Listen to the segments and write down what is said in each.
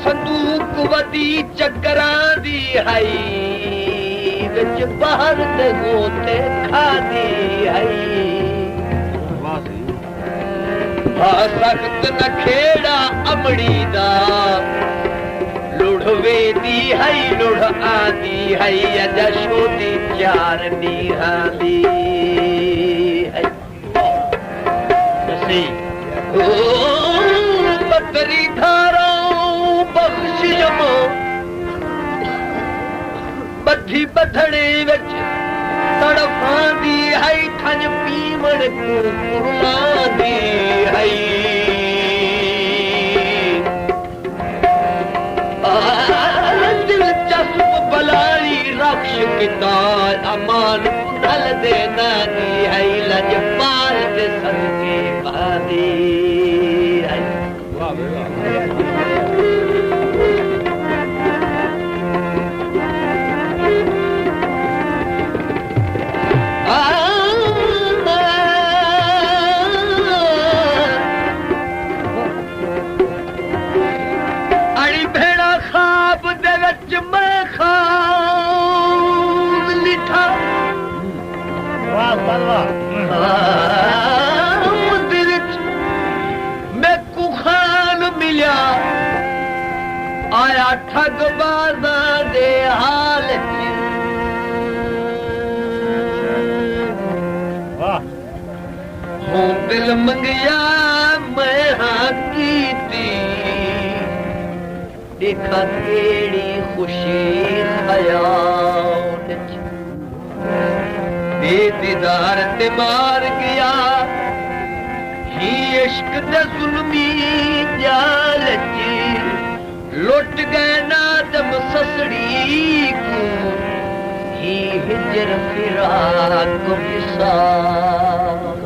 संदूक वदी चक्करां दी हई विच बाहर ते गोते खादी हई सख्त न खेड़ा अमड़ी दा लुढ़ वेदी हई लुढ़ आदी हई अजा शोदी चार नीहां दी हई सी ओ बतरी धारा बधी बधड़े विच तड़फां दी हई ठन पीवण कुरलां दी हई दिलचस्प बलाई रक्ष किता अमान ढल दे नादी हई लजपाल दे सदके बादी हई आया ठग बाजा दे हाल हूं दिल मंगिया मैं हाँ कीती देखा केड़ी खुशी खयाल बेदीदार ते मार गया ही इश्क दे जुल्मी जाल लुट गए नादम ससड़ी को ही हिजर फिराक विसाल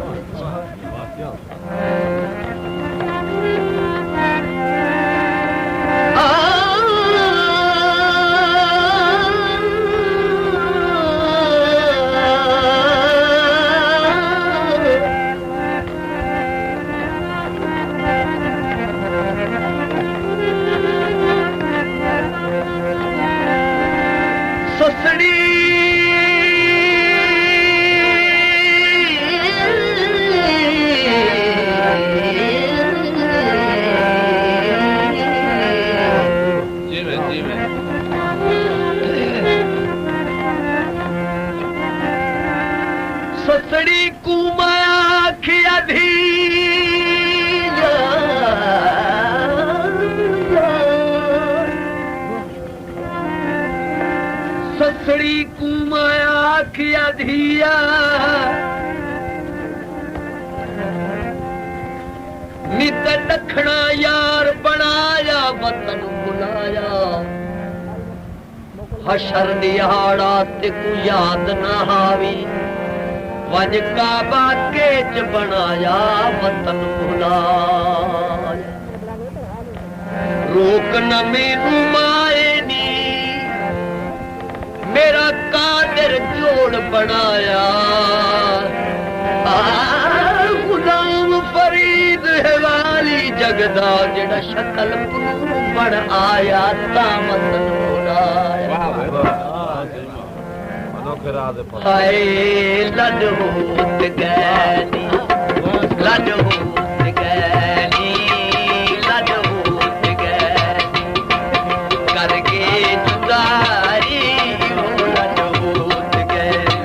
ससड़ी कुमाया खिया धी ससड़ी कुमाया खिया धिया नित दखना यार बनाया वतन बुलाया हशर दिहाड़ा ते को याद ना हावी वज काबा केच बनाया वतन भुलाया रोक न मैनू माए नी मेरा कादिर जोड़ बनाया गुलाम फरीद है वाली जगदा जड़ा शक्ल बन आया ता वतन भुलाया हाय लड होत गैनी लड होत गैनी लड होत गैनी करके जुदाई लड होत गैनी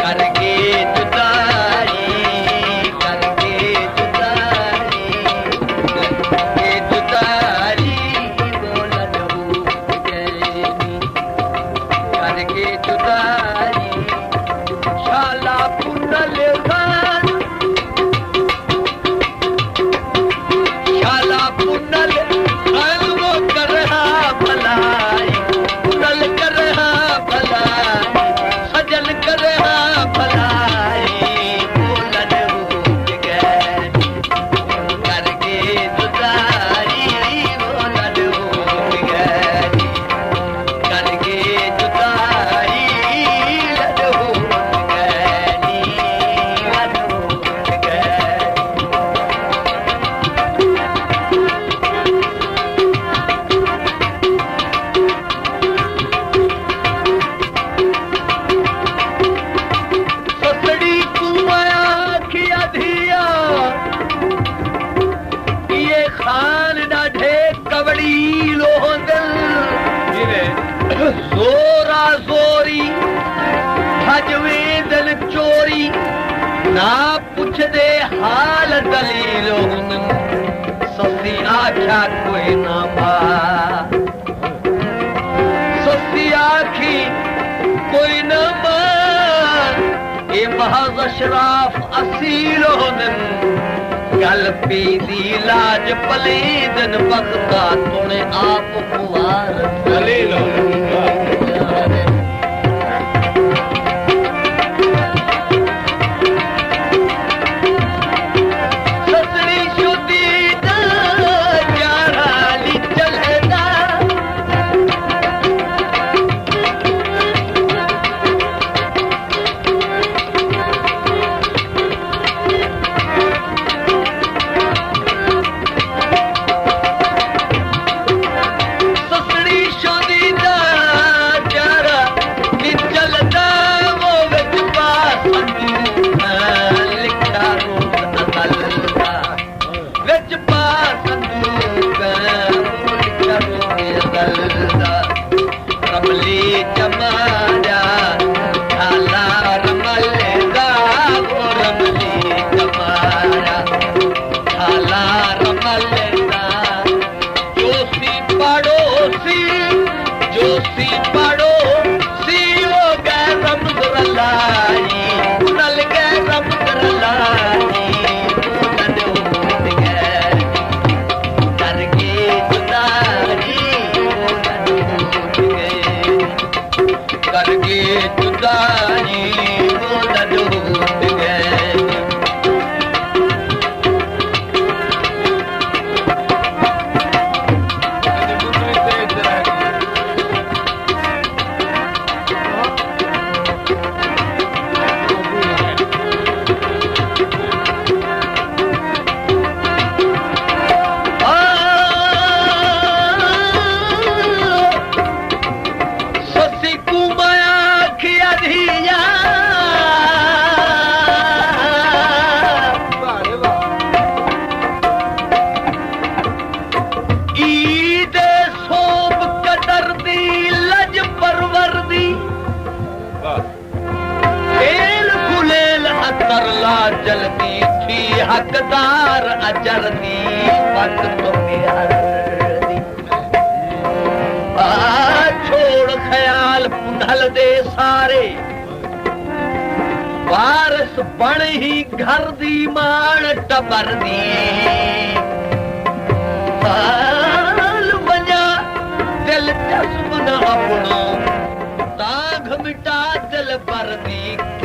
करके जुदाई करके जुदाई करके जुदाई लड होत गैनी करके जुदाई शाला जोरा जोरी हजवेदन चोरी ना पुछदे हाल दलील ससी आख्या कोई ना पा ससी आखी कोई न मान ये महज अशराफ असील गल पी दी लाज पलीदन बख्ता तोड़े आप कुवार दलील जलती थी हकदार अजर दी पक तो छोड़ ख्याल पुनल दे सारे वारस बन ही घर दी मान टबर दी वजा दिलचस्प न अपनो ताघ मिटा दिल पर दी